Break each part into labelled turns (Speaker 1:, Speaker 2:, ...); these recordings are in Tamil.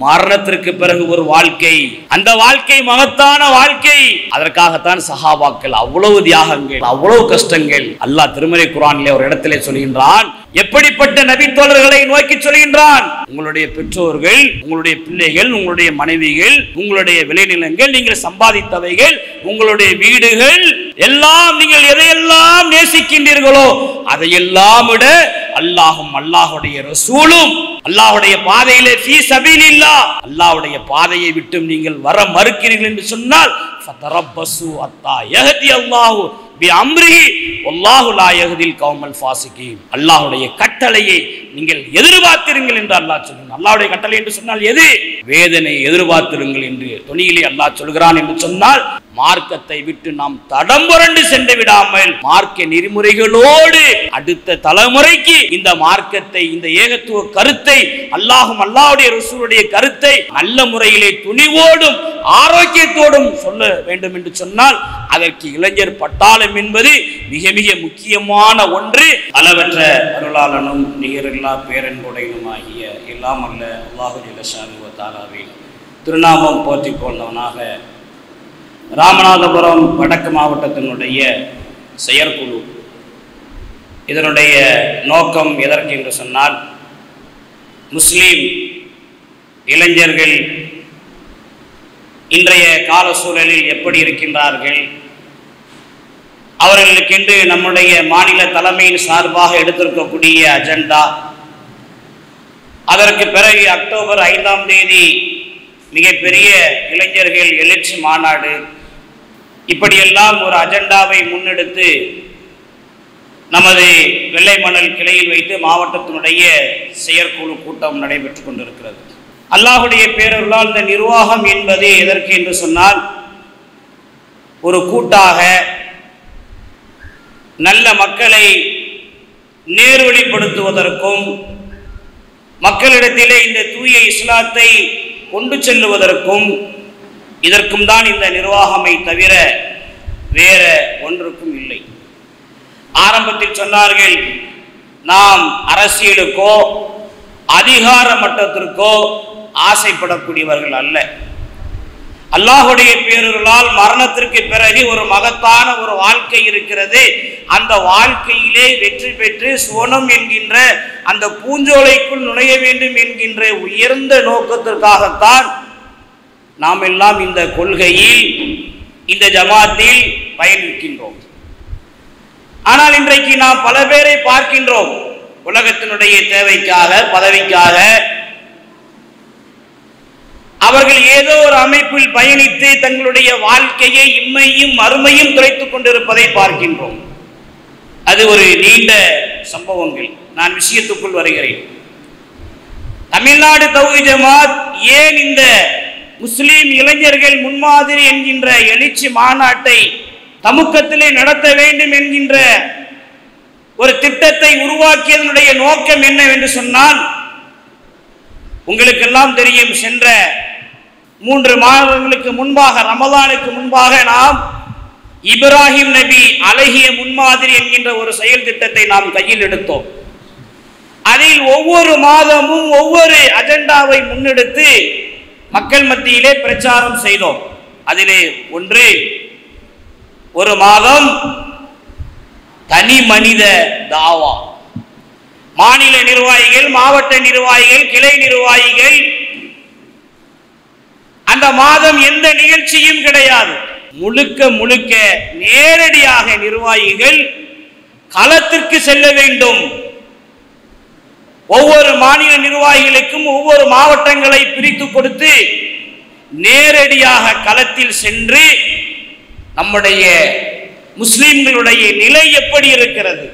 Speaker 1: மரணத்திற்கு பிறகு ஒரு வாழ்க்கை, அந்த வாழ்க்கை மகத்தான வாழ்க்கை. அதற்காகத்தான் சஹாபாக்கள் அவ்வளவு தியாகங்கள், அவ்வளவு கஷ்டங்கள். அல்லாஹ் திருமறை குர்ஆனிலே ஒரு இடத்திலே சொல்கின்றான், எப்படிப்பட்ட நபி தோழர்களை நோக்கி சொல்கின்றான், உங்களுடைய பெற்றோர்கள், உங்களுடைய பிள்ளைகள், உங்களுடைய மனைவிகள், உங்களுடைய விளைநிலங்கள், நீங்கள் சம்பாதித்தவைகள், உங்களுடைய வீடுகள் எல்லாம், நீங்கள் எதையெல்லாம் நேசிக்கின்றீர்களோ அதையெல்லாம் விட அல்லாஹும் அல்லாஹுடைய ரசூலும் அல்லாஹ்வுடைய பாதையிலே ஃபீ சபீலில்லாஹ் அல்லாஹ்வுடைய பாதையை விட்டு நீங்கள் வர மறுக்கிறீர்கள் என்று சொன்னால் ஃபதரப்பசு அத்தா யஹதி அல்லாஹு பி அம்ரிஹி வல்லாஹு லா யஹதில் கௌமல் ஃபாசிகீன். அல்லாஹ்வுடைய கட்டளையை நீங்கள் எதிர்பார்த்திருங்கள் என்று அல்லாஹ் சொல்கிறான். அல்லாஹ்வுடைய கட்டளை என்று சொன்னால் எது? வேதனை எதிர்பார்த்திருங்கள் என்று தொனியிலே அல்லாஹ் சொல்கிறான் என்று சொன்னால் மார்க்கத்தை விட்டு நாம் தடம்புரண்டு சென்று விடாமல் மார்க்க நெறிமுறைகளோடு அடுத்த தலைமுறைக்கு இந்த மார்க்கத்தை, இந்த ஏகத்துவ கருத்தை, அல்லாஹும் அல்லாஹ்வுடைய ரசூலுடைய கருத்தை நல்ல முறையிலே துணிவோடும் ஆரோக்கியத்தோடும் சொல்ல வேண்டும் என்று சொன்னால் அதற்கு இளைஞர் பட்டாளம் என்பது மிக மிக முக்கியமான ஒன்று. அளவற்ற அருளாளனும் நிகரில்லா பேரன்புடையனும் ஆகிய எல்லாம் அல்ல அல்லாஹு ஜல்ல ஷானுஹு வ தஆலாவின் திருநாமம் போற்றிக் கொண்டவனாக ராமநாதபுரம் வடக்கு மாவட்டத்தினுடைய செயற்குழு, இதனுடைய நோக்கம் எதற்கு என்று சொன்னால், முஸ்லீம் இளைஞர்கள் இன்றைய கால சூழலில் எப்படி இருக்கின்றார்கள், அவர்களுக்கென்று நம்முடைய மாநில தலைமையின் சார்பாக எடுத்திருக்கக்கூடிய அஜெண்டா, அதற்கு பிறகு அக்டோபர் 5ஆம் தேதி மிகப்பெரிய இளைஞர்கள் எழுச்சி மாநாடு, இப்படியெல்லாம் ஒரு அஜெண்டாவை முன்னெடுத்து நமது வெள்ளை மணல் கிளையில் வைத்து மாவட்டத்தினுடைய செயற்குழு கூட்டம் நடைபெற்று கொண்டிருக்கிறது. அல்லாஹுடைய பேரருளால் இந்த நிர்வாகம் என்பது எதற்கு என்று சொன்னால், ஒரு கூட்டாக நல்ல மக்களை நேர்வழிப்படுத்துவதற்கும் மக்களிடத்திலே இந்த தூய இஸ்லாத்தை கொண்டு செல்லுவதற்கும் இதற்கும் தான் இந்த நிர்வாகமை தவிர வேற ஒன்றுக்கும் இல்லை. ஆரம்பத்தில் சொன்னார்கள், நாம் அரசியலுக்கோ அதிகார மட்டத்திற்கோ ஆசைப்படக்கூடியவர்கள் அல்ல. அல்லாஹுடைய பேரருளால் மரணத்திற்கு பிறகு ஒரு மகத்தான ஒரு வாழ்க்கை இருக்கிறது. அந்த வாழ்க்கையிலே வெற்றி பெற்று சுவனம் என்கின்ற அந்த பூஞ்சோலைக்குள் நுழைய வேண்டும் என்கின்ற உயர்ந்த நோக்கத்திற்காகத்தான் நாம் எல்லாம் இந்த கொள்கையில், இந்த ஜமாத்தில் பயணிக்கின்றோம். ஆனால் இன்றைக்கு நாம் பல பேரை பார்க்கின்றோம், உலகத்தினுடைய தேவைக்காக, பதவிக்காக அவர்கள் ஏதோ ஒரு அமைப்பில் பயணித்து தங்களுடைய வாழ்க்கையை இம்மையும் மறுமையும் துளைத்துக் கொண்டிருப்பதை பார்க்கின்றோம். அது ஒரு நீண்ட சம்பவங்கள். நான் விஷயத்துக்குள் வருகிறேன். தமிழ்நாடு தௌஹீத் ஜமாத் ஏன் இந்த முஸ்லீம் இளைஞர்கள் முன்மாதிரி என்கின்ற எழுச்சி மாநாட்டை தமுக்கத்திலே நடத்த வேண்டும் என்கின்ற ஒரு திட்டத்தை உருவாக்கியதனுடைய நோக்கம் என்னவென்று சொன்னால், உங்களுக்கெல்லாம் தெரியும், சென்ற 3 மாதங்களுக்கு முன்பாக, ரமலானுக்கு முன்பாக நாம் இப்ராஹிம் நபி அழகிய முன்மாதிரி என்கின்ற ஒரு செயல் திட்டத்தை நாம் கையில் எடுத்தோம். அதில் ஒவ்வொரு மாதமும் ஒவ்வொரு அஜெண்டாவை முன்னெடுத்து மக்கள் மத்தியிலே பிரச்சாரம் செய்தோம். அதிலே ஒன்று, ஒரு மாதம் தனி மனித தாவா. மாநில நிர்வாகிகள், மாவட்ட நிர்வாகிகள், கிளை நிர்வாகிகள், அந்த மாதம் எந்த நிகழ்ச்சியும் கிடையாது. முழுக்க முழுக்க நேரடியாக நிர்வாகிகள் களத்திற்கு செல்ல வேண்டும். ஒவ்வொரு மாநில நிர்வாகிகளுக்கும் ஒவ்வொரு மாவட்டங்களை பிரித்து கொடுத்து நேரடியாக களத்தில் சென்று நம்முடைய முஸ்லிம்களுடைய நிலை எப்படி இருக்கிறது,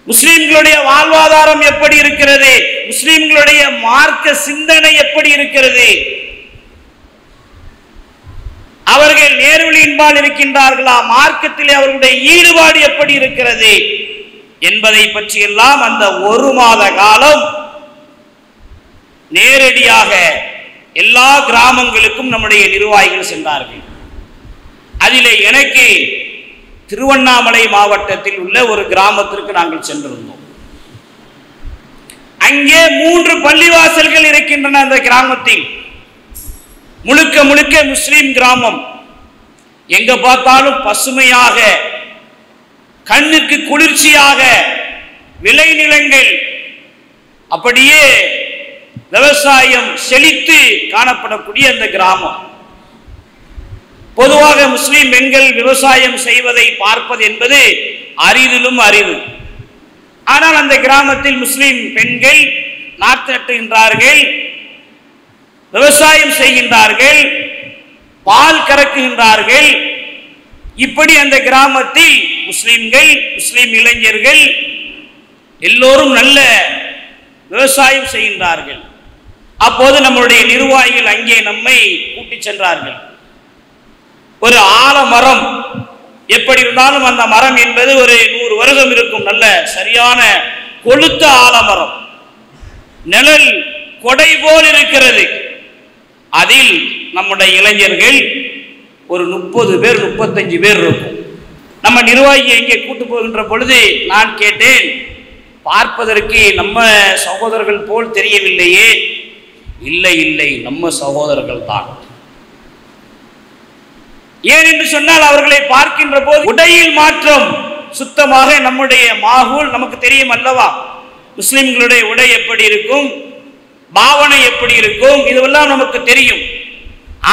Speaker 1: முஸ்லிம்களுடைய வாழ்வாதாரம் எப்படி இருக்கிறது, முஸ்லிம்களுடைய மார்க்க சிந்தனை எப்படி இருக்கிறது, அவர்கள் நேர்வழியின்பால் இருக்கின்றார்களா, மார்க்கத்திலே அவர்களுடைய ஈடுபாடு எப்படி இருக்கிறது என்பதை பற்றியெல்லாம் அந்த 1 மாத காலம் நேரடியாக எல்லா கிராமங்களுக்கும் நம்முடைய நிர்வாகிகள் சென்றார்கள். அதிலே எனக்கு திருவண்ணாமலை மாவட்டத்தில் உள்ள ஒரு கிராமத்திற்கு நாங்கள் சென்றிருந்தோம். அங்கே 3 பள்ளிவாசல்கள் இருக்கின்றன. அந்த கிராமத்தில் முழுக்க முழுக்க முஸ்லிம் கிராமம். எங்க பார்த்தாலும் பசுமையாக, கண்ணுக்கு குளிர்ச்சியாக விளைநிலங்கள், அப்படியே விவசாயம் செழித்து காணப்படக்கூடிய அந்த கிராமம். பொதுவாக முஸ்லிம் பெண்கள் விவசாயம் செய்வதை பார்ப்பது என்பது அரிதிலும் அரிது. ஆனால் அந்த கிராமத்தில் முஸ்லிம் பெண்கள் நாற்று நட்டுகின்றார்கள், விவசாயம் செய்கின்றார்கள், பால் கறக்குகின்றார்கள். இப்படி அந்த கிராமத்தில் முஸ்லிம்கள், முஸ்லிம் இளைஞர்கள் எல்லோரும் நல்ல விவசாயம் செய்கின்றார்கள். அப்போது நம்முடைய நிர்வாகிகள் அங்கே நம்மை கூட்டிச் சென்றார்கள். ஒரு ஆலமரம், எப்படி இருந்தாலும் அந்த மரம் என்பது ஒரு 100 வருடம் இருக்கும். நல்ல சரியான கொழுத்த ஆலமரம், நிழல் கொடை போல் இருக்கிறது. அதில் நம்முடைய இளைஞர்கள் ஒரு 30 பேர் 35 பேர் இருக்கும். நம்ம நிர்வாகியை இங்கே கூட்டு போகின்ற பொழுது நான் கேட்டேன், பார்ப்பதற்கு நம்ம சகோதரர்கள் போல் தெரியவில்லையே. இல்லை இல்லை, நம்ம சகோதரர்கள் தான். ஏன் என்று சொன்னால் அவர்களை பார்க்கின்ற போது உடையில் மாற்றம், சுத்தமாக நம்முடைய மாகூல் நமக்கு தெரியும் அல்லவா, முஸ்லிம்களுடைய உடை எப்படி இருக்கும், பாவனை எப்படி இருக்கும், இதுவெல்லாம் நமக்கு தெரியும்.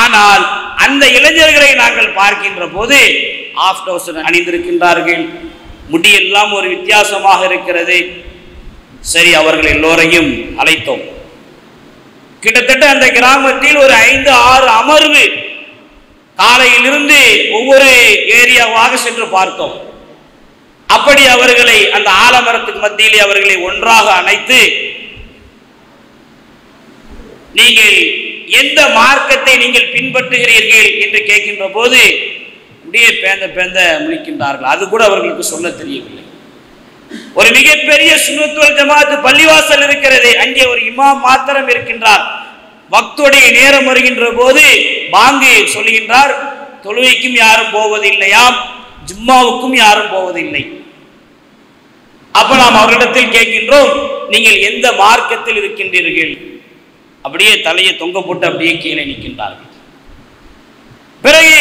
Speaker 1: ஆனால் அந்த இளைஞர்களை நாங்கள் பார்க்கின்ற போது ஆஃப் டவுசர் அணிந்திருக்கின்றார்கள், முடியெல்லாம் ஒரு வித்தியாசமாக இருக்கிறது. சரி, அவர்கள் எல்லோரையும் அழைத்தோம். கிட்டத்தட்ட அந்த கிராமத்தில் ஒரு 5-6 அமர்வு காலையிலிருந்து ஒவ்வொரு ஏரியாவாக சென்று பார்த்தோம். அப்படி அவர்களை அந்த ஆலமரத்துக்கு மத்தியிலே அவர்களை ஒன்றாக அணைத்து, நீங்கள் எந்த மார்க்கத்தை நீங்கள் பின்பற்றுகிறீர்கள் என்று கேட்கின்ற போது அப்படியே பேந்த பேந்த முழிக்கின்றார்கள். அது கூட அவர்களுக்கு சொல்ல தெரியவில்லை. ஒரு மிகப்பெரிய சுன்னத் வல் ஜமாத் பள்ளிவாசல் இருக்கிறது, அங்கே ஒரு இமாம் மாத்திரம் இருக்கின்றார். வக்துடைய நேரம் வருகின்ற போது பாங்கு சொல்லுகின்றார், தொழுகைக்கும் யாரும் போவதில்லையாம், ஜும்மாவுக்கும் யாரும் போவதில்லை. அப்ப நாம் அவர்களிடத்தில் கேட்கின்றோம், நீங்கள் எந்த மார்க்கத்தில் இருக்கின்றீர்கள்? அப்படியே தலையை தொங்க போட்டு அப்படியே கீழே நிற்கின்றார்கள். பிறகு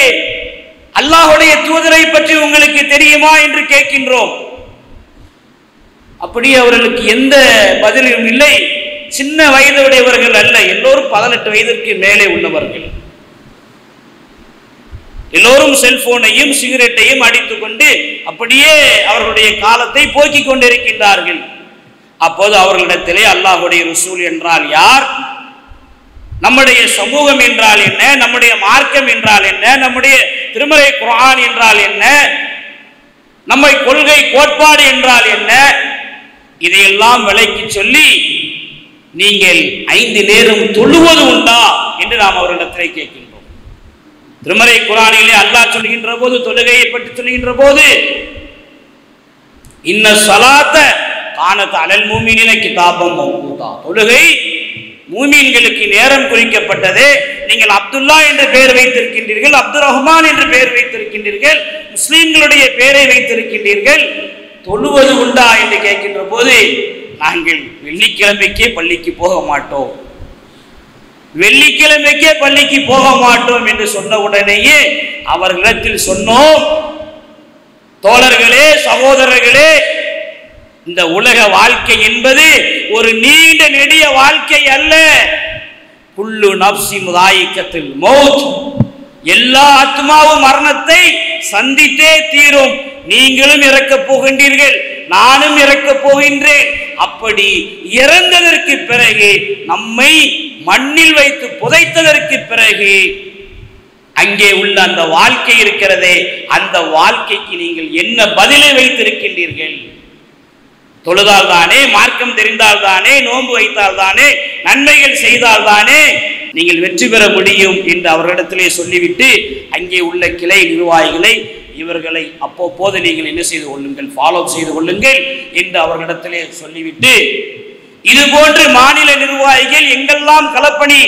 Speaker 1: அல்லாஹ்வுடைய தூதரை பற்றி உங்களுக்கு தெரியுமா என்று கேட்கின்றோம். அப்படியே அவர்களுக்கு எந்த பதிலும் இல்லை. சின்ன வயதுடையவர்கள் அல்ல, எல்லோரும் 18 வயதிற்கு மேலே உள்ளவர்கள். எல்லோரும் செல்போனையும் சிகரெட்டையும் அடித்துக் கொண்டு அப்படியே அவர்களுடைய காலத்தை போக்கிக் கொண்டிருக்கின்றார்கள். அப்போது அவர்களிடத்திலே அல்லாஹ்வுடைய ரசூல் என்றால் யார், நம்முடைய சமூகம் என்றால் என்ன, நம்முடைய மார்க்கம் என்றால் என்ன, நம்முடைய திருமறை குர்ஆன் என்றால் என்ன, நம்மை கொள்கை கோட்பாடு என்றால் என்ன, இதையெல்லாம் விளக்கி சொல்லி, நீங்கள் 5 நேரம் தொழுவது உண்டா என்று நாம் அவர்களிடத்திலே கேட்கின்றோம். திருமறை குர்ஆனிலே அல்லாஹ் சொல்கின்ற போது, தொழுகையை பற்றி சொல்கின்ற போது, இன்ன ஸலாத்த கானத் அலல் முஃமினீன கிதாபம் மவ்கூதா, தொழுகை மூமின்களுக்கு நேரம் குறிக்கப்பட்டது. நீங்கள் அப்துல்லா என்ற பெயர் வைத்திருக்கின்றீர்கள், அப்துல் ரஹ்மான் என்ற பெயர் வைத்திருக்கின்றீர்கள், முஸ்லிம்களுடைய பெயரை வைத்திருக்கின்றீர்கள், தொழுவது உண்டா என்று கேட்கின்ற போது, நாங்கள் வெள்ளிக்கிழமைக்கே பள்ளிக்கு போக மாட்டோம், வெள்ளிக்கிழமைக்கே பள்ளிக்கு போக மாட்டோம் என்று சொன்ன உடனேயே அவர்களிடத்தில் சொன்னோம், தோழர்களே, சகோதரர்களே, இந்த உலக வாழ்க்கை என்பது ஒரு நீண்ட நெடிய வாழ்க்கை அல்ல. குல்லு நப்ஸின் முதாயிக்கத்துல் மௌத், எல்லா ஆத்மாவும் மரணத்தை சந்தித்தே தீரும். நீங்களும் இறக்கப் போகின்றீர்கள், நானும் இறக்கப் போகின்றேன். அப்படி இறந்ததற்கு பிறகு, நம்மை மண்ணில் வைத்து புதைத்ததற்கு பிறகு அங்கே உள்ள அந்த வாழ்க்கை இருக்கிறதே, அந்த வாழ்க்கைக்கு நீங்கள் என்ன பதிலை வைத்திருக்கின்றீர்கள்? தொழுதால் தானே, மார்க்கம் தெரிந்தால் தானே, நோன்பு வைத்தால் தானே, நன்மைகள் செய்தால் தானே நீங்கள் வெற்றி பெற முடியும் என்று அவர்களிடத்திலே சொல்லிவிட்டு, அங்கே உள்ள கிளை நிர்வாகிகளை, இவர்களை அப்போது நீங்கள் என்ன செய்து கொள்ளுங்கள், ஃபாலோ செய்து கொள்ளுங்கள் என்று அவர்களிடத்திலே சொல்லிவிட்டு, இது போன்று மாநில நிர்வாகிகள் எங்கெல்லாம் களப்பணி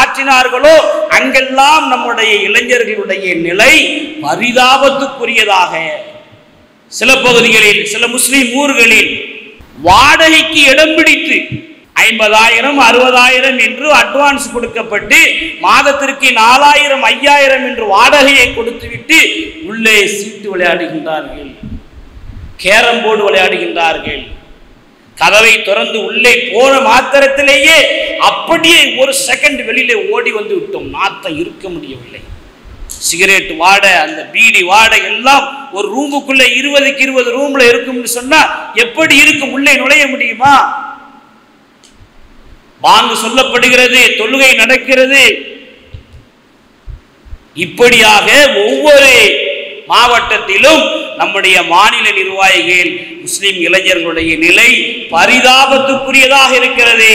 Speaker 1: ஆற்றினார்களோ அங்கெல்லாம் நம்முடைய இளைஞர்களுடைய நிலை பரிதாபத்துக்குரியதாக, சில பகுதிகளில், சில முஸ்லிம் ஊர்களில் வாடகைக்கு இடம் பிடித்து 50,000 60,000 என்று அட்வான்ஸ் கொடுக்கப்பட்டு மாதத்திற்கு 4,000 5,000 என்று வாடகையை கொடுத்துவிட்டு உள்ளே சீட்டு விளையாடுகின்றார்கள், கேரம் போர்டு விளையாடுகின்றார்கள். கதவை திறந்து உள்ளே போன மாத்திரத்திலேயே அப்படியே ஒரு செகண்ட் வெளியிலே ஓடி வந்து விட்டோம். நாத்தம் இருக்க முடியவில்லை. சிகரெட் வாட, அந்த பீடி வாட எல்லாம் ஒரு ரூமுக்குள்ள 20க்கு 20 ரூம்ல இருக்கும்னு சொன்னா எப்படி இருக்கும்? உள்ளே நுழைய முடியுமா? பாங்கு சொல்லப்படுகிறது, தொழுகை நடக்கிறது. இப்படியாக ஒவ்வொரு மாவட்டத்திலும் நம்முடைய மாநில நிர்வாகிகள் முஸ்லிம் இளைஞர்களுடைய நிலை பரிதாபத்துக்குரியதாக இருக்கிறது.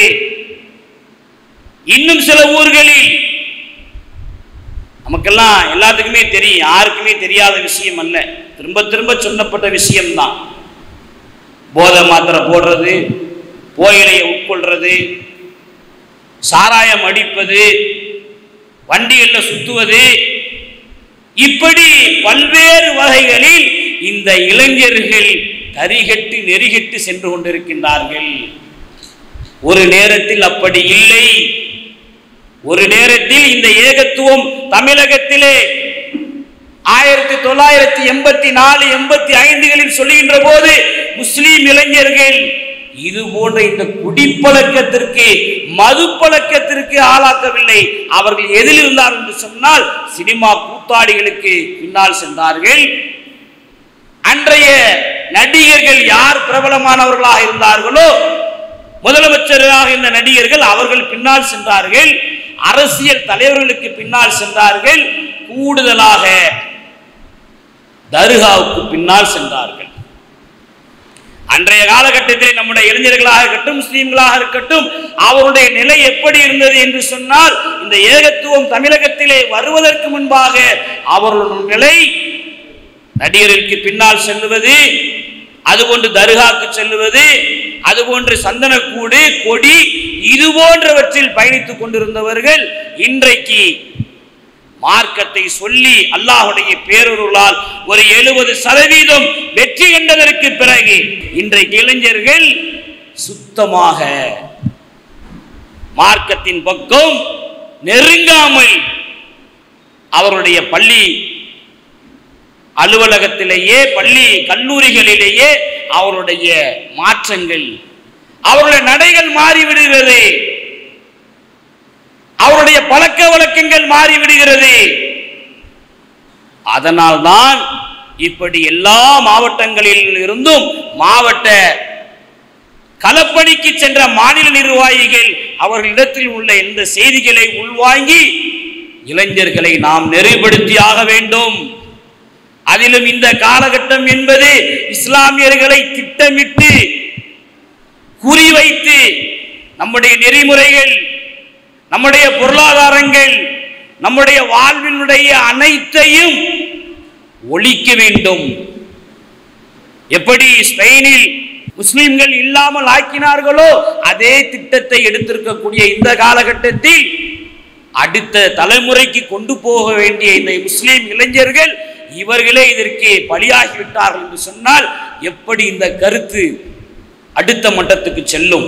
Speaker 1: இன்னும் சில ஊர்களில் நமக்கெல்லாம் எல்லாத்துக்குமே தெரியும், யாருக்குமே தெரியாத விஷயம் அல்ல, திரும்ப திரும்ப சொல்லப்பட்ட விஷயம்தான். போதை மாத்திரை போடுறது, போயிலையை உட்கொள்றது, சாராயம் அடிப்பது, வண்டிகளில் சுத்துவது, இப்படி பல்வேறு வகைகளில் இந்த இளைஞர்கள் தரிகட்டு நெறிகட்டு சென்று கொண்டிருக்கின்றார்கள். ஒரு நேரத்தில் அப்படி இல்லை. ஒரு நேரத்தில் இந்த ஏகத்துவம் தமிழகத்திலே 1984 85களில் சொல்லுகின்ற போது முஸ்லீம் இளைஞர்கள் இது போன்ற இந்த குடிப்பழக்கத்திற்கு மது பழக்கத்திற்கு ஆளாக்கவில்லை. அவர்கள் எதில் இருந்தார் என்று சொன்னால் சினிமா கூத்தாடிகளுக்கு பின்னால் சென்றார்கள். அன்றைய நடிகர்கள் யார் பிரபலமானவர்களாக இருந்தார்களோ, முதலமைச்சராக இருந்த நடிகர்கள் அவர்கள் பின்னால் சென்றார்கள். அரசியல் தலைவர்களுக்கு பின்னால் சென்றார்கள். கூடுதலாக தர்காவுக்கு பின்னால் சென்றார்கள். அன்றைய காலகட்டத்தில் நம்முடைய இளைஞர்களாக இருக்கட்டும், முஸ்லீம்களாக இருக்கட்டும், அவருடைய நிலை எப்படி இருந்தது என்று சொன்னால், இந்த ஏகத்துவம் தமிழகத்திலே வருவதற்கு முன்பாக அவர்களுடைய நிலை நடிகர்களுக்கு பின்னால் செல்லுவது, அதுபோன்று தர்காக்கு செல்லுவது, அதுபோன்று சந்தனக்கூடு, கொடி, இது போன்றவற்றில் பயணித்துக் கொண்டிருந்தவர்கள் இன்றைக்கு மார்க்கத்தை சொல்லி அல்லாஹ்வுடைய பேரருளால் ஒரு 70% வெற்றி கண்டதற்கு பிறகு இன்றைக்கு இளைஞர்கள் சுத்தமாக மார்க்கத்தின் பக்கம் நெருங்காமல் அவருடைய பள்ளி அலுவலகத்திலேயே, பள்ளி கல்லூரிகளிலேயே அவருடைய மாற்றங்கள், அவருடைய நடைகள் மாறிவிடுகிறது, அவருடைய பழக்க வழக்கங்கள் மாறிவிடுகிறது. அதனால்தான் இப்படி எல்லா மாவட்டங்களில் இருந்தும் மாவட்ட களப்பணிக்கு சென்ற மாநில நிர்வாகிகள் அவர்களிடத்தில் உள்ள இந்த செய்திகளை உள்வாங்கி இளைஞர்களை நாம் நெறிப்படுத்தியாக வேண்டும். அதிலும் இந்த காலகட்டம் என்பது இஸ்லாமியர்களை திட்டமிட்டு குறிவைத்து நம்முடைய நெறிமுறைகள், நம்முடைய பொருளாதாரங்கள், நம்முடைய வாழ்வினுடைய அனைத்தையும் ஒழிக்க வேண்டும். எப்படி ஸ்பெயினில் முஸ்லிம்கள் இல்லாமல் ஆக்கினார்களோ அதே திட்டத்தை எடுத்திருக்கக்கூடிய இந்த காலகட்டத்தில் அடுத்த தலைமுறைக்கு கொண்டு போக வேண்டிய இந்த முஸ்லிம் இளைஞர்கள் இவர்களே இதற்கு பலியாகிவிட்டார்கள் என்று சொன்னால் எப்படி இந்த கருத்து அடுத்த மட்டத்துக்கு செல்லும்?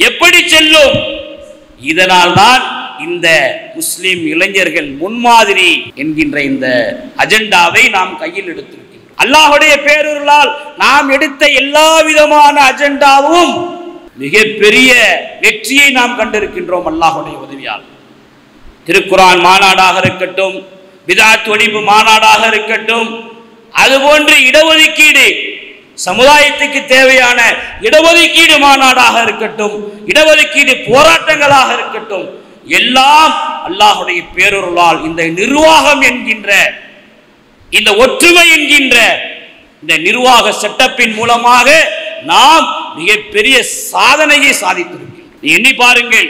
Speaker 1: எப்படி செல்லும்? இதனால் தான் இந்த முஸ்லிம் இளைஞர்கள் முன்மாதிரி என்கின்ற இந்த அஜெண்டாவை நாம் கையில் எடுத்திருக்கின்றோம். அல்லாஹ்வுடைய பேரருளால் நாம் எடுத்த எல்லா விதமான அஜெண்டாவும் மிகப்பெரிய வெற்றியை நாம் கண்டிருக்கின்றோம் அல்லாஹ்வுடைய உதவியால். திருக்குர்ஆன் மாநாடாக இருக்கட்டும், பிதாத் ஒழிப்பு மாநாடாக இருக்கட்டும், அதுபோன்று இடஒதுக்கீடு, சமுதாயத்துக்கு தேவையான இடஒதுக்கீடு மாநாடாக இருக்கட்டும், இடஒதுக்கீடு போராட்டங்களாக இருக்கட்டும், எல்லாம் அல்லாஹ்வுடைய பேரருளால் இந்த நிர்வாகம் என்கின்ற, இந்த ஒற்றுமை என்கின்ற இந்த நிர்வாக செட்டப்பின் மூலமாக நாம் மிகப்பெரிய சாதனையை சாதித்திருக்கிறோம். எண்ணி பாருங்கள்,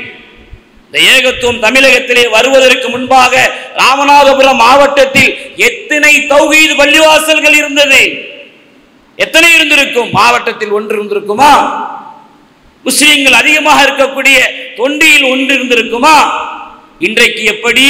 Speaker 1: இந்த ஏகத்துவம் தமிழகத்திலே வருவதற்கு முன்பாக ராமநாதபுரம் மாவட்டத்தில் எத்தனை தௌஹீத் பள்ளிவாசல்கள் இருந்தது? எத்தனை இருந்திருக்கும்? மாவட்டத்தில் ஒன்று இருந்திருக்குமா? முஸ்லிம்கள் அதிகமாக இருக்கக்கூடிய தொண்டியில் ஒன்று இருந்திருக்குமா? இன்றைக்கு எப்படி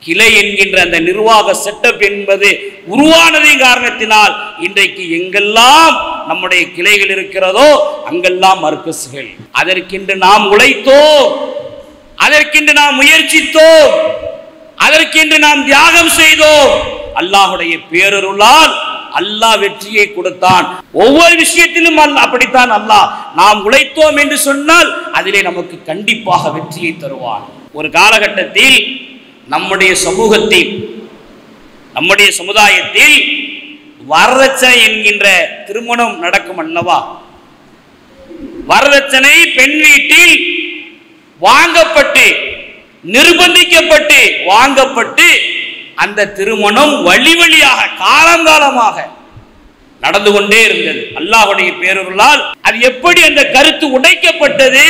Speaker 1: கிளை என்கின்ற அந்த நிர்வாக செட்டப் என்பது உருவானதின் காரணத்தினால் இன்றைக்கு எங்கெல்லாம் நம்முடைய கிளைகள் இருக்கிறதோ அங்கெல்லாம் மர்கஸ்கள். அதற்கென்று நாம் உழைத்தோம், அதற்கென்று நாம் முயற்சித்தோம், அதற்கென்று நாம் தியாகம் செய்தோம். அல்லாஹுடைய பேரருளால் அல்லாஹ் வெற்றியை கொடுத்தான். ஒவ்வொரு விஷயத்திலும் அப்படித்தான் அல்லாஹ் நாம் உழைத்தோம் என்று சொன்னால் அதிலே நமக்கு கண்டிப்பாக வெற்றியை தருவான். ஒரு காலகட்டத்தில் நம்முடைய சமூகத்தில், நம்முடைய சமுதாயத்தில் வரதட்சணை என்கின்ற திருமணம் நடக்கும் அல்லவா? வரதட்சணை பெண் வீட்டில் வாங்கப்பட்டு, நிர்பந்திக்கப்பட்டு வாங்கப்பட்டு அந்த திருமணம் வழி வழியாக காலங்காலமாக நடந்து கொண்டே இருந்தது. அல்லாஹ்வுடைய பேரருளால் அது எப்படி அந்த கருத்து உடைக்கப்பட்டது?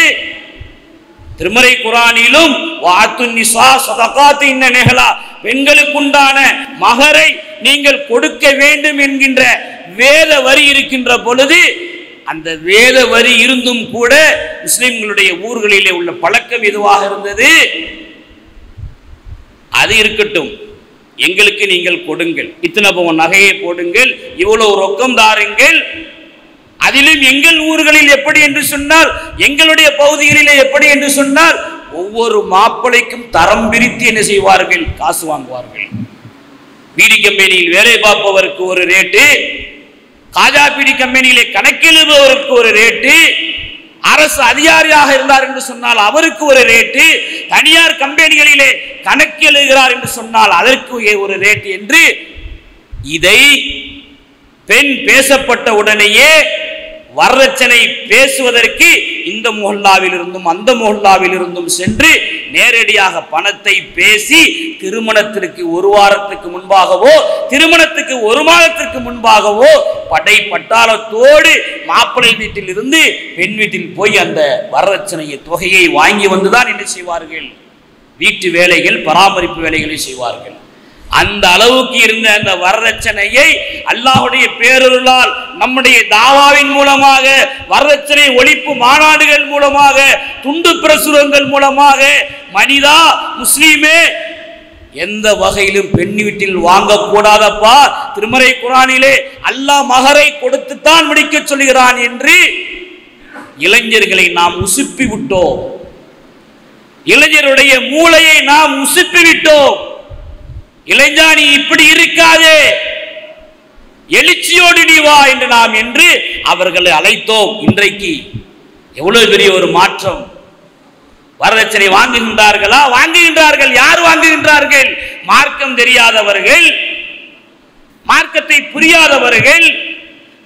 Speaker 1: திருமறை குர்ஆனிலும் வாத்துன் நிசா ஸதகாத்தின் நஹலா, பெண்களுக்குண்டான மகரை நீங்கள் கொடுக்க வேண்டும் என்கின்ற வேத வரி இருக்கின்ற பொழுது, அந்த வேத வரி இருந்தும் கூட முஸ்லிம்களுடைய ஊர்களிலே உள்ள பழக்கம் எதுவாக இருந்தது? அது இருக்கட்டும், எங்களுக்கு நீங்கள் கொடுங்கள், இத்தனை பவுன் நகையை போடுங்கள், இவ்வளவு ரொக்கம் தாருங்கள். அதிலும் எங்கள் ஊர்களில் எப்படி என்று சொன்னால், எங்களுடைய பகுதிகளிலே எப்படி என்று சொன்னால், ஒவ்வொரு மாப்பிளைக்கும் தரம் பிரித்து என்ன செய்வார்கள்? காசு வாங்குவார்கள். பீடி கம்பெனியில் வேலை பார்ப்பவருக்கு ஒரு ரேட்டு, காஜா பீடி கம்பெனியிலே கணக்கெழுதுபவருக்கு ஒரு ரேட்டு, அரசு அதிகாரியாக இருந்தார் என்று சொன்னால் அவருக்கு ஒரு ரேட்டு, தனியார் கம்பெனிகளிலே கணக்கு எழுதுகிறார் என்று சொன்னால் அதற்கு ஒரு ரேட்டு என்று, இதை பெண் பேசப்பட்ட உடனேயே வரதட்சணை பேசுவதற்கு இந்த முஹல்லாவில் இருந்தும் அந்த முஹல்லாவில் இருந்தும் சென்று நேரடியாக பணத்தை பேசி திருமணத்திற்கு ஒரு வாரத்துக்கு முன்பாகவோ திருமணத்துக்கு ஒரு மாதத்திற்கு முன்பாகவோ படை பட்டாளத்தோடு மாப்பிள்ளை வீட்டில் இருந்து பெண் வீட்டில் போய் அந்த வரதட்சணையை தொகையை வாங்கி வந்துதான் என்ன செய்வார்கள்? வீட்டு வேலைகள், பராமரிப்பு வேலைகளை செய்வார்கள். அந்த அளவுக்கு இருந்த அந்த வரதட்சணையை அல்லாஹ்வுடைய பேரருளால் நம்முடைய தாவாவின் மூலமாக, வரதட்சணை ஒழிப்பு மாநாடுகள் மூலமாக, துண்டு பிரசுரங்கள் மூலமாக, மனிதா முஸ்லீமே எந்த வகையிலும் பெண் வீட்டில் வாங்கக்கூடாதப்பா, திருமறை குர்ஆனிலே அல்லாஹ் மகரை கொடுத்துத்தான் முடிக்க சொல்கிறான் என்று இளைஞர்களை நாம் உசுப்பி விட்டோம். இளைஞருடைய மூளையை நாம் உசுப்பி விட்டோம். இளைஞா நீ இப்படி இருக்காதே, எழுச்சியோடு நீ வா என்று நாம் என்று அவர்களை அழைத்தோம். இன்றைக்கு எவ்வளவு பெரிய ஒரு மாற்றம்! வரதட்சணை வாங்குகின்றார்களா? வாங்குகின்றார்கள். யார் வாங்குகின்றார்கள்? மார்க்கம் தெரியாதவர்கள், மார்க்கத்தை புரியாதவர்கள்,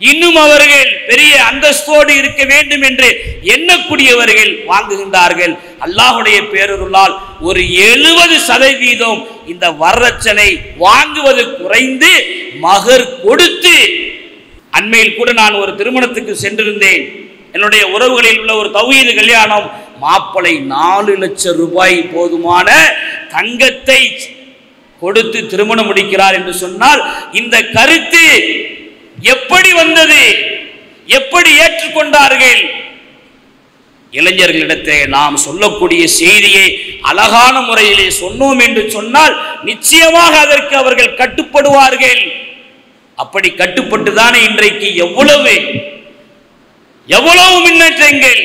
Speaker 1: இன்னும் அவர்கள் பெரிய அந்தஸ்தோடு இருக்க வேண்டும் என்று எண்ணக்கூடியவர்கள் வாங்குகின்றார்கள். அல்லாஹ்வுடைய பேரருளால் ஒரு 70% இந்த வரதட்சணை வாங்குவது குறைந்து மகர் கொடுத்து, அண்மையில் கூட நான் ஒரு திருமணத்துக்கு சென்றிருந்தேன். என்னுடைய உறவுகளில் உள்ள ஒரு தௌஹீது கல்யாணம். மாப்பிளை 4 லட்சம் ரூபாய் போதுமான தங்கத்தை கொடுத்து திருமணம் முடிக்கிறார் என்று சொன்னால் இந்த கருத்து எப்படி வந்தது? எப்படி ஏற்றுக்கொண்டார்கள்? இளைஞர்களிடத்தை நாம் சொல்லக்கூடிய செய்தியை அழகான முறையிலே சொன்னோம் என்று சொன்னால் நிச்சயமாக அதற்கு அவர்கள் கட்டுப்படுவார்கள். அப்படி கட்டுப்பட்டுதானே இன்றைக்கு எவ்வளவு முன்னேற்றங்கள்!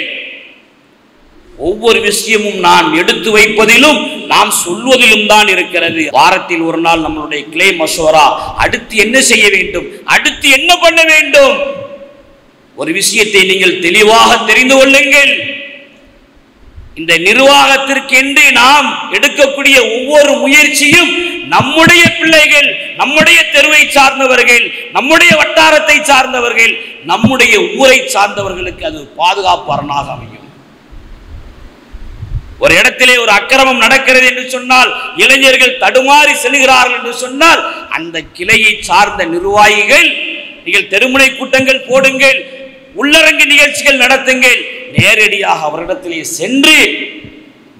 Speaker 1: ஒவ்வொரு விஷயமும் நாம் எடுத்து வைப்பதிலும் நாம் சொல்வதிலும் தான் இருக்கிறது. வாரத்தில் ஒரு நாள் நம்மளுடைய கிளை மசோரா, அடுத்து என்ன செய்ய வேண்டும், அடுத்து என்ன பண்ண வேண்டும், ஒரு விஷயத்தை நீங்கள் தெளிவாக தெரிந்து கொள்ளுங்கள். இந்த நிர்வாகத்திற்கு என்று நாம் எடுக்கக்கூடிய ஒவ்வொரு முயற்சியும் நம்முடைய பிள்ளைகள், நம்முடைய தெருவை சார்ந்தவர்கள், நம்முடைய வட்டாரத்தை சார்ந்தவர்கள், நம்முடைய ஊரை சார்ந்தவர்களுக்கு அது பாதுகாப்பு அரணாக அமையும். ஒரு இடத்திலே ஒரு அக்கிரமம் நடக்கிறது என்று சொன்னால், இளைஞர்கள் தடுமாறி செல்கிறார்கள் என்று சொன்னால், அந்த கிளையை சார்ந்த நிர்வாகிகள் நீங்கள் தெருமுனை கூட்டங்கள் போடுங்கள், உள்ளரங்கு நிகழ்ச்சிகள் நடத்துங்கள், நேரடியாக அவரிடத்திலே சென்று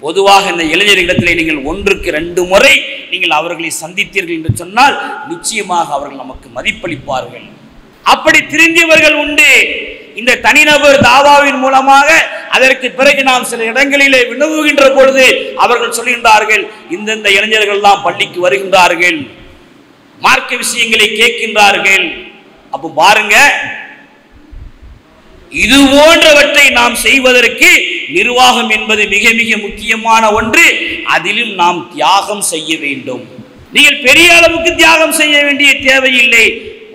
Speaker 1: பொதுவாக இந்த இளைஞர்களிடத்திலே நீங்கள் 1-2 முறை நீங்கள் அவர்களை சந்தித்தீர்கள் என்று சொன்னால் நிச்சயமாக அவர்கள் நமக்கு மதிப்பளிப்பார்கள். அப்படி திருந்தியவர்கள் உண்டு. இந்த தனிநபர் தாவாவின் மூலமாக அதற்கு பிறகு நாம் சில இடங்களிலே வினவுகின்ற பொழுது அவர்கள் சொல்கின்றார்கள், இந்தந்த இளைஞர்கள் தான் பள்ளிக்கு வருகின்றார்கள், மார்க்க விஷயங்களை கேட்கின்றார்கள். அப்ப பாருங்க, இது போன்றவற்றை நாம் செய்வதற்கு நிர்வாகம் என்பது மிக மிக முக்கியமான ஒன்று. அதிலும் நாம் தியாகம் செய்ய வேண்டும். நீங்கள் பெரிய அளவுக்கு தியாகம் செய்ய வேண்டிய தேவையில்லை.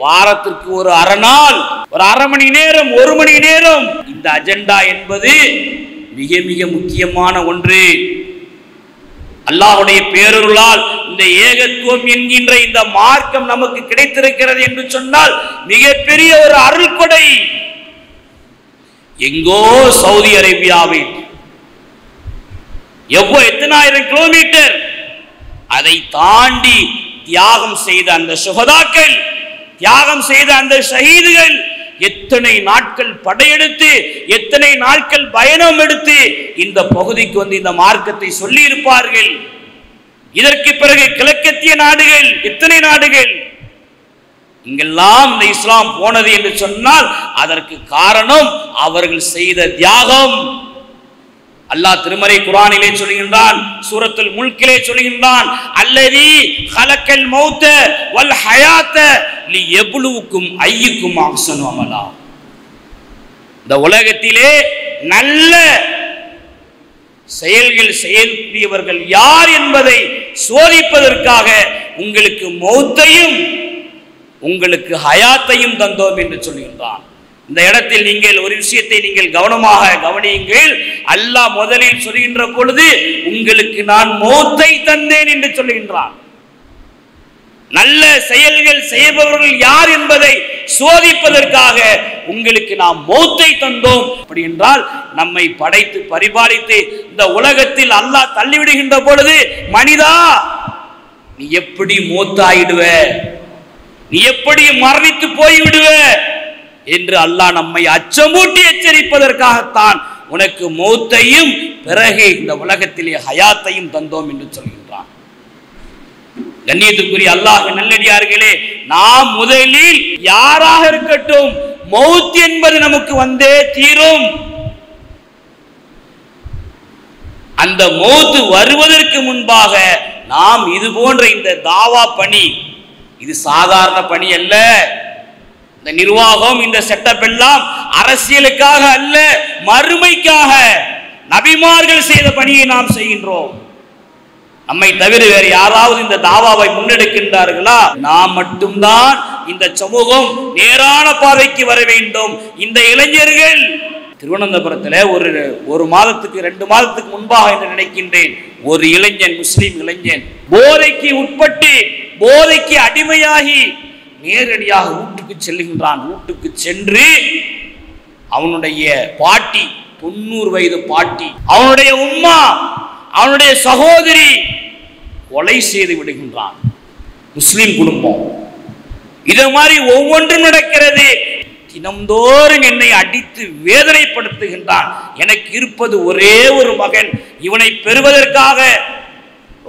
Speaker 1: வாரத்திற்கு ஒரு அரை நாள், ஒரு அரை மணி நேரம், ஒரு மணி நேரம், இந்த அஜெண்டா என்பது மிக மிக முக்கியமான ஒன்று. அல்லாஹ்வுடைய பேரருளால் இந்த ஏகத்துவம் என்கின்ற இந்த மார்க்கம் நமக்கு கிடைத்திருக்கிறது என்று சொன்னால் மிகப்பெரிய ஒரு அருள் கொடை. எங்கோ சவுதி அரேபியாவில் எத்தனாயிரம் கிலோமீட்டர் அதை தாண்டி தியாகம் செய்த அந்த சுஹதாக்கள், தியாகம் செய்த அந்த ஷஹீதுகள் எத்தனை நாட்கள் படையெடுத்து, எத்தனை நாட்கள் பயணம் எடுத்து இந்த பகுதிக்கு வந்து இந்த மார்க்கத்தை சொல்லி இருப்பார்கள். இதற்கு பிறகு கிழக்கத்திய நாடுகள், எத்தனை நாடுகள் இங்கெல்லாம் இந்த இஸ்லாம் போனது என்று சொன்னால் அதற்கு காரணம் அவர்கள் செய்த தியாகம். அல்லாஹ் திருமறை குர்ஆனிலே சொல்கின்றான், சூரத்துல் முல்கிலே சொல்கின்றான், அல்லதி ஹலக்கல் மௌத வல் ஹயாத லியப்லுவுக்கும் அய்யுக்கும் அஹ்சனு அமலா. இந்த உலகத்திலே நல்ல செயல்கள் செய்யக்கூடியவர்கள் யார் என்பதை சோதிப்பதற்காக உங்களுக்கு மௌத்தையும் உங்களுக்கு ஹயாத்தையும் தந்தோம் என்று சொல்கின்றான். இந்த இடத்தில் நீங்கள் ஒரு விஷயத்தை நீங்கள் கவனமாக கவனியுங்கள். அல்லாஹ் முதலில் சொல்கின்ற பொழுது உங்களுக்கு நான் மௌத்தை தந்தேன் என்று சொல்கின்றான். நல்ல செயல்கள் செய்பவர்கள் யார் என்பதை சோதிப்பதற்காக உங்களுக்கு நாம் மௌத்தை தந்தோம். அப்படி என்றால் நம்மை படைத்து பரிபாலித்து இந்த உலகத்தில் அல்லாஹ் தள்ளிவிடுகின்ற பொழுது, மனிதா நீ எப்படி மௌத்தாயிடுவ, நீ எப்படி மரணித்து போய்விடுவ என்று அல்லாஹ் நம்மை அச்சமூட்டி எச்சரிப்பதற்காகத்தான் உனக்கு மௌத்தையும் பிறகு இந்த உலகத்திலே ஹயாத்தையும் தந்தோம் என்று சொல்கின்றான். கண்ணியத்துக்குரிய அல்லாஹ் நல்லடியார்களே, நாம் முதலில் யாராக இருக்கட்டும் மௌத் என்பது நமக்கு வந்தே தீரும். அந்த மௌத் வருவதற்கு முன்பாக நாம் இது போன்ற இந்த தாவா பணி, இது சாதாரண பணி அல்ல. இந்த நிர்வாகம், இந்த செட்டப் எல்லாம் அரசியலுக்காக அல்ல, மறுமைக்காக நபிமார்கள் செய்த பணியை நாம் செய்கின்றோம். நம்மை தவிர வேறு யாராவது இந்த தாவாவை முன்னெடுக்கின்றார்களா? நாம் மட்டும்தான் இந்த சமூகம் நேரான பாதைக்கு வர வேண்டும். இந்த இளைஞர்கள் திருவனந்தபுரத்தில் ஒரு மாதத்துக்கு 2 மாதத்துக்கு முன்பாக என்று நினைக்கின்றேன், ஒரு இளைஞன், முஸ்லிம் இளைஞன் போதைக்கு உட்பட்டு, போதைக்கு அடிமையாகி நேரடியாக வீட்டுக்கு செல்லுகின்றான். வீட்டுக்கு சென்று அவனுடைய பாட்டி, 90 வயது பாட்டி, அவனுடைய உம்மா, அவனுடைய சகோதரி கொலை செய்து விடுகின்றான். முஸ்லிம் குடும்பம். இது மாதிரி ஒவ்வொன்றும் நடக்கிறது. தினம்தோறும் என்னை அடித்து வேதனைப்படுத்துகின்றான். எனக்கு இருப்பது ஒரே ஒரு மகன், இவனை பெறுவதற்காக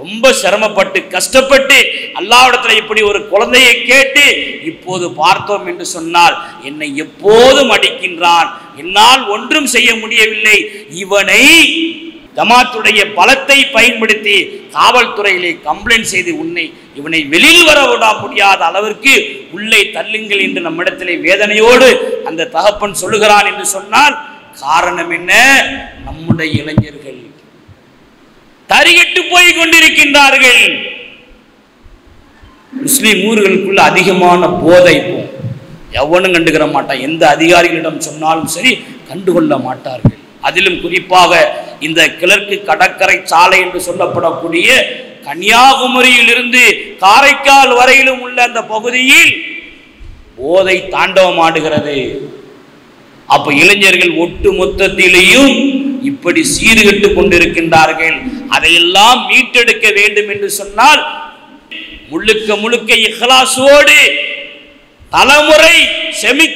Speaker 1: ரொம்ப சிரமப்பட்டு கஷ்டப்பட்டு அல்லாஹ்விடத்தில் இப்படி ஒரு குழந்தையை கேட்டு இப்போது பார்த்தோம் என்று சொன்னால் என்னை எப்போதும் அடிக்கின்றான். என்னால் ஒன்றும் செய்ய முடியவில்லை. இவனை ஜமாத்துடைய பலத்தை பயன்படுத்தி காவல்துறையிலே கம்ப்ளைண்ட் செய்து இவனை வெளியில் வர விட முடியாத அளவிற்கு உள்ளே தள்ளுங்கள் என்று நம்மிடத்திலே வேதனையோடு அந்த தகப்பன் சொல்லுகிறான் என்று சொன்னால் காரணம் என்ன? நம்முடைய இளைஞர்கள் தரிகட்டு போய் கொண்டிருக்கின்றார்கள். முஸ்லிம் ஊர்களுக்குள்ள அதிகமான போதை, எவனும் கண்டுகிற மாட்டான். எந்த அதிகாரிகளிடம் சொன்னாலும் சரி கண்டுகொள்ள மாட்டார்கள். அதிலும் குறிப்பாக இந்த கிழக்கு கடற்கரை சாலை என்று சொல்லப்படக்கூடிய கன்னியாகுமரியில் இருந்து காரைக்கால் வரையிலும் உள்ள அந்த பகுதியில் போதை தாண்டவமாடுகிறது. அப்ப இளைஞர்கள் ஒட்டு மொத்தத்திலேயும் இப்படி சீர்கெட்டு கொண்டிருக்கின்றார்கள். அதையெல்லாம் மீட்டெடுக்க வேண்டும் என்று சொன்னால் முழுக்க முழுக்க இஹ்லாஸோடு தலைமுறை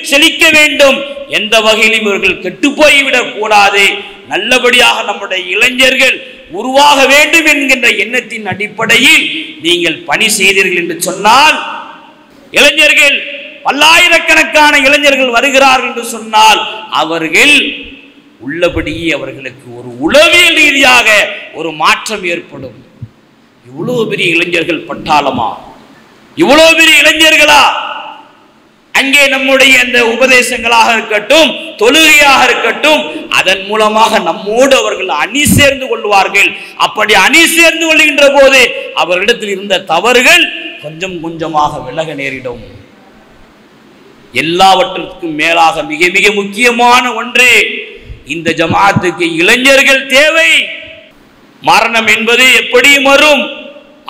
Speaker 1: செழிக்க வேண்டும். எந்த வகையிலும் இவர்கள் கெட்டு போய்விடக் கூடாது. நல்லபடியாக நம்முடைய இளைஞர்கள் உருவாக வேண்டும் என்கின்ற எண்ணத்தின் அடிப்படையில் நீங்கள் பணி செய்தீர்கள் என்று சொன்னால் இளைஞர்கள் பல்லாயிரக்கணக்கான இளைஞர்கள் வருகிறார்கள் என்று சொன்னால் அவர்கள் உள்ளபடியே அவர்களுக்கு ஒரு உளவியல் ரீதியாக ஒரு மாற்றம் ஏற்படும். இவ்வளவு பெரிய இளைஞர்கள் பட்டாளமா, இவ்வளவு பெரிய இளைஞர்களா? அங்கே நம்முடைய அந்த உபதேசங்களாக இருக்கட்டும், தொழுகையாக இருக்கட்டும், அதன் மூலமாக நம்மோடு அவர்கள் அணி சேர்ந்து கொள்வார்கள். அப்படி அணி சேர்ந்து கொள்கின்ற போது அவர்களிடத்தில் இருந்த தவறுகள் கொஞ்சம் கொஞ்சமாக விலக நேரிடும். எல்லாவற்றிற்கும் மேலாக மிக மிக முக்கியமான ஒன்று, இந்த ஜமாத்துக்கு இளைஞர்கள் தேவை. மரணம் என்பது எப்படியும் வரும்,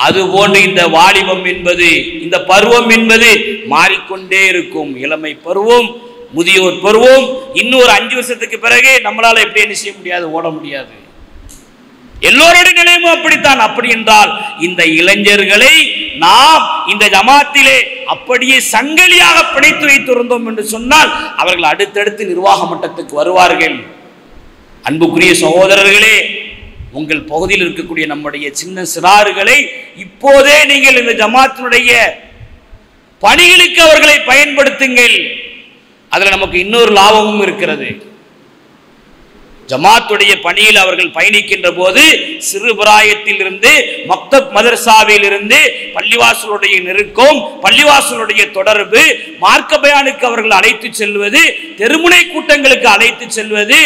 Speaker 1: அதுபோன்று இந்த வாலிபம் என்பது, இந்த பருவம் என்பது மாறிக்கொண்டே இருக்கும். இளமை பருவம், முதியோர் பருவம், இன்னொரு 5 வருஷத்துக்கு பிறகு நம்மளால எப்படி என்ன செய்ய முடியாது, ஓட முடியாது. எல்லோருடைய நிலையும் அப்படித்தான். அப்படி என்றால் இந்த இளைஞர்களை நாம் இந்த ஜமாத்திலே அப்படியே சங்கிலியாக பிணைத்து வைத்திருந்தோம் என்று சொன்னால் அவர்கள் அடுத்தடுத்து நிர்வாக மட்டத்துக்கு வருவார்கள். அன்புக்குரிய சகோதரர்களே, உங்கள் பகுதியில் இருக்கக்கூடிய நம்முடைய சின்ன சிறார்களை இப்போதே நீங்கள் இந்த ஜமாத்தினுடைய பணிகளுக்கு அவர்களை பயன்படுத்துங்கள். அதுல நமக்கு இன்னொரு லாபமும் இருக்கிறது. ஜமாத்துடைய பணியில் அவர்கள் பயணிக்கின்ற போது சிறு பிராயத்தில் இருந்து மக்தப் மதரசாவில் இருந்து பள்ளிவாசலுடைய நெருக்கம், பள்ளிவாசலுடைய தொடர்பு, மார்க்க பயானுக்கு அவர்கள் அழைத்து செல்வது, தெருமுனை கூட்டங்களுக்கு அழைத்து செல்வது,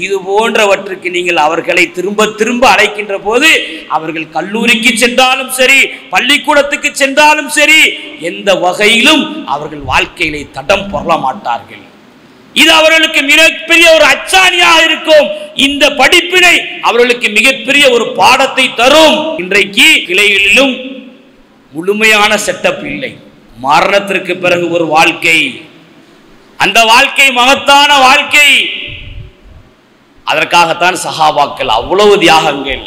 Speaker 1: இது போன்றவற்றுக்கு நீங்கள் அவர்களை திரும்ப திரும்ப அழைக்கின்ற போது அவர்கள் கல்லூரிக்கு சென்றாலும் சரி, பள்ளிக்கூடத்துக்கு சென்றாலும் சரி, எந்த வகையிலும் அவர்கள் வாழ்க்கையிலே தடம் பொருள மாட்டார்கள். இது அவர்களுக்கு மிகப்பெரிய ஒரு அச்சாணியாக இருக்கும். இந்த படிப்பினை அவர்களுக்கு மிகப்பெரிய ஒரு பாடத்தை தரும். இன்றைக்கு கிளைகளிலும் முழுமையான செட்டப் இல்லை. மரணத்திற்கு பிறகு ஒரு வாழ்க்கை, அந்த வாழ்க்கை மகத்தான வாழ்க்கை. அதற்காகத்தான் சஹாபாக்கள் அவ்வளவு தியாகங்கள்,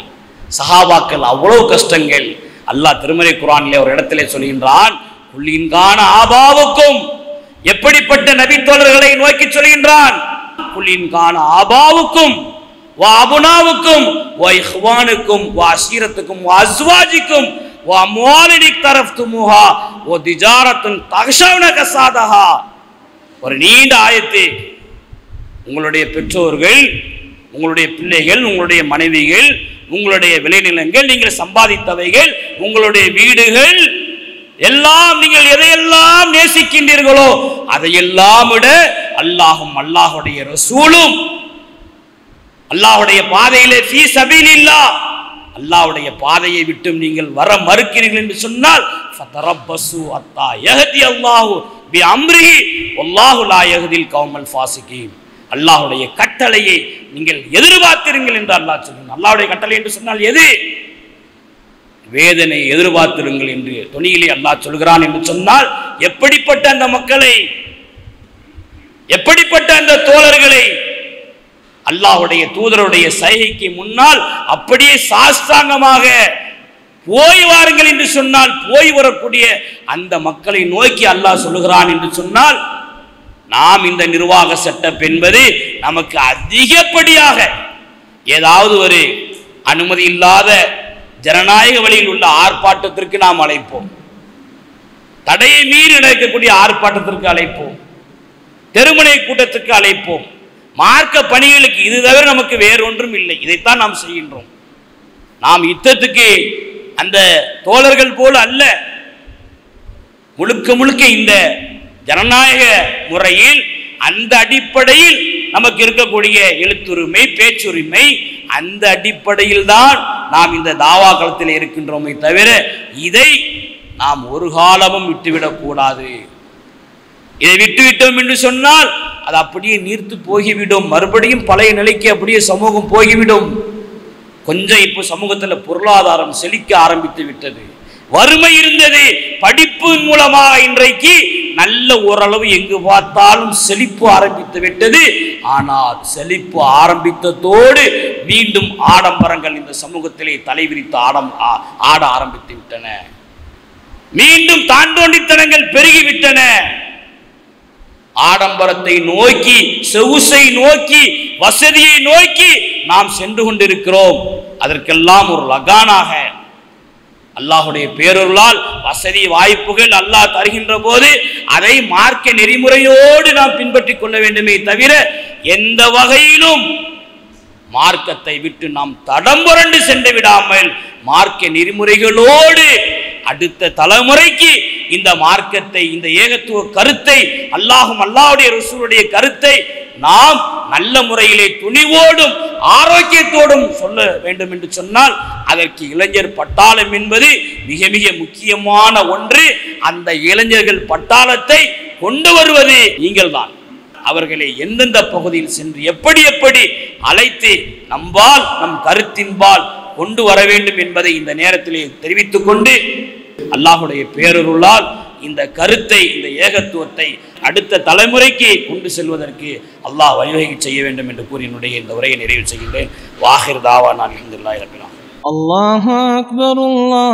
Speaker 1: சஹாபாக்கள் அவ்வளவு கஷ்டங்கள். அல்லாஹ் திருமறை குர்ஆனிலே ஒரு இடத்திலே சொல்கின்றான், குல்லின்கான ஆபாவுக்கும், எப்படிப்பட்ட நபி தோழர்களை நோக்கி சொல்கின்றான், குல்லின்கான ஆபாவுக்கும் வா அபுனாவுக்கும் வா இஹ்வானுக்கும் வா அஷீரத்துக்கும் வா அஸ்வாஜிக்கும் வா அம்வாலின் தரஃப்துமுஹா வா திஜாரத்துன் தக்ஷவுன கஸாதஹா. ஒரு நீண்ட ஆயத்து. உங்களுடைய பெற்றோர்கள், உங்களுடைய பிள்ளைகள், உங்களுடைய மனைவிகள், உங்களுடைய விளைநிலங்கள், நீங்கள் சம்பாதித்தவைகள், உங்களுடைய வீடுகள் எல்லாம், நீங்கள் எதையெல்லாம் நேசிக்கின்றீர்களோ அதையெல்லாம் விட அல்லாஹும் அல்லாஹுடைய ரசூலும் அல்லாஹுடைய பாதையிலே ஃபீ சபீலில்லாஹ், அல்லாஹ்வுடைய பாதையை விட்டு நீங்கள் வர மறுக்கிறீர்கள் என்று சொன்னால் ஃபதரப்பசு அத்தா யஹதி அல்லாஹு பி அம்ரிஹி வல்லாஹு லா யஹதில் கௌமல் ஃபாசிகீன். அல்லாஹ்வுடைய கட்டளையை நீங்கள் எதிர்பார்த்திருங்கள் என்று அல்லாஹ் சொல்கிறான். அல்லாஹ்வுடைய கட்டளை என்று சொன்னால் எது? வேதனை எதிர்பார்த்திருங்கள் என்று தொனியிலே அல்லாஹ் சொல்கிறான் என்று சொன்னால் எப்படிப்பட்ட அந்த மக்களை, எப்படிப்பட்ட அந்த தோழர்களை அல்லாஹ்வுடைய தூதருடைய சைகைக்கு முன்னால் அப்படியே சாஸ்தாங்கமாக போய் வாருங்கள் என்று சொன்னால் போய் வரக்கூடிய அந்த மக்களை நோக்கி அல்லாஹ் சொல்லுகிறான் என்று சொன்னால், நாம் இந்த நிர்வாக செட்டப் என்பது நமக்கு அதிகப்படியாக ஏதாவது ஒரு அனுமதி இல்லாத ஜனநாயக வழியில் உள்ள ஆர்ப்பாட்டத்திற்கு நாம் அழைப்போம், தடையை மீறி நடக்கக்கூடிய ஆர்ப்பாட்டத்திற்கு அழைப்போம், தெருமுனை கூட்டத்திற்கு அழைப்போம். மார்க்க பணிகளுக்கு இது தவிர நமக்கு வேறொன்றும் இல்லை. இதைத்தான் நாம் செய்கின்றோம். நாம் யுத்தத்துக்கு அந்த தோழர்கள் போல அல்ல, முழுக்க முழுக்க இந்த ஜனநாயக முறையில் அந்த அடிப்படையில் நமக்கு இருக்கக்கூடிய எழுத்துரிமை, பேச்சுரிமை, அந்த அடிப்படையில் தான் நாம் இந்த தாவா களத்தில் இருக்கின்றோமே தவிர இதை நாம் ஒரு காலமும் விட்டுவிடக் கூடாது. இதை விட்டுவிட்டோம் என்று சொன்னால் அது அப்படியே நீர்த்து போகிவிடும். மறுபடியும் பழைய நிலைக்கு அப்படியே சமூகம் போகிவிடும். கொஞ்சம் இப்போ சமூகத்தில் பொருளாதாரம் செழிக்க ஆரம்பித்து விட்டது, வறுமை இருந்தது. படிப்பின் மூலமாக இன்றைக்கு நல்ல ஓரளவு எங்கு பார்த்தாலும் செழிப்பு ஆரம்பித்து விட்டது. ஆனால் செழிப்பு ஆரம்பித்ததோடு மீண்டும் ஆடம்பரங்கள் இந்த சமூகத்திலே தலைவிரித்து ஆட ஆரம்பித்து விட்டன. மீண்டும் தாண்டோண்டித்தனங்கள் பெருகிவிட்டன. ஆடம்பரத்தை நோக்கி, சொகுசை நோக்கி, வசதியை நோக்கி நாம் சென்று கொண்டிருக்கிறோம். அதற்கெல்லாம் ஒரு லகானாக அல்லாஹுடைய பேரருளால் வசதி வாய்ப்புகள் அல்லாஹ் தருகின்ற போது அதை மார்க்க நெறிமுறையோடு நாம் பின்பற்றிக் கொள்ள வேண்டுமே தவிர எந்த வகையிலும் மார்க்கத்தை விட்டு நாம் தடம் புரண்டு சென்று விடாமல் மார்க்க நெறிமுறைகளோடு அடுத்த தலைமுறைக்கு இந்த மார்க்கத்தை, இந்த ஏகத்துவ கருத்தை, அல்லாஹும் அல்லாஹ்வுடைய ரசூலுடைய கருத்தை நாம் நல்ல முறையிலே துணிவோடும் ஆரோக்கியத்தோடும் சொல்ல வேண்டும் என்று சொன்னால் அதற்கு இளைஞர் பட்டாளம் என்பது மிக மிக முக்கியமான ஒன்று. அந்த இளைஞர்கள் பட்டாளத்தை கொண்டு வருவது நீங்கள் தான். அவர்களை எந்தெந்த பகுதியில் சென்று எப்படி எப்படி அழைத்து நம்பால், நம் கருத்தின்பால் கொண்டு வர வேண்டும் என்பதை இந்த நேரத்திலே தெரிவித்துக் கொண்டு அல்லாஹுடைய பேரருளால் இந்த கருத்தை, இந்த ஏகத்துவத்தை அடுத்த தலைமுறைக்கு கொண்டு செல்வதற்கு அல்லாஹ் வழிவகை செய்ய வேண்டும் என்று கூறி என்னுடைய இந்த உரையை நிறைவு செய்கின்றேன். வாஹிர் தாவானா அல்ஹம்துலில்லாஹி ரப்பில் ஆலமீன்.
Speaker 2: அல்லாஹு அக்பர், அல்லாஹு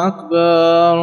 Speaker 2: அக்பர்.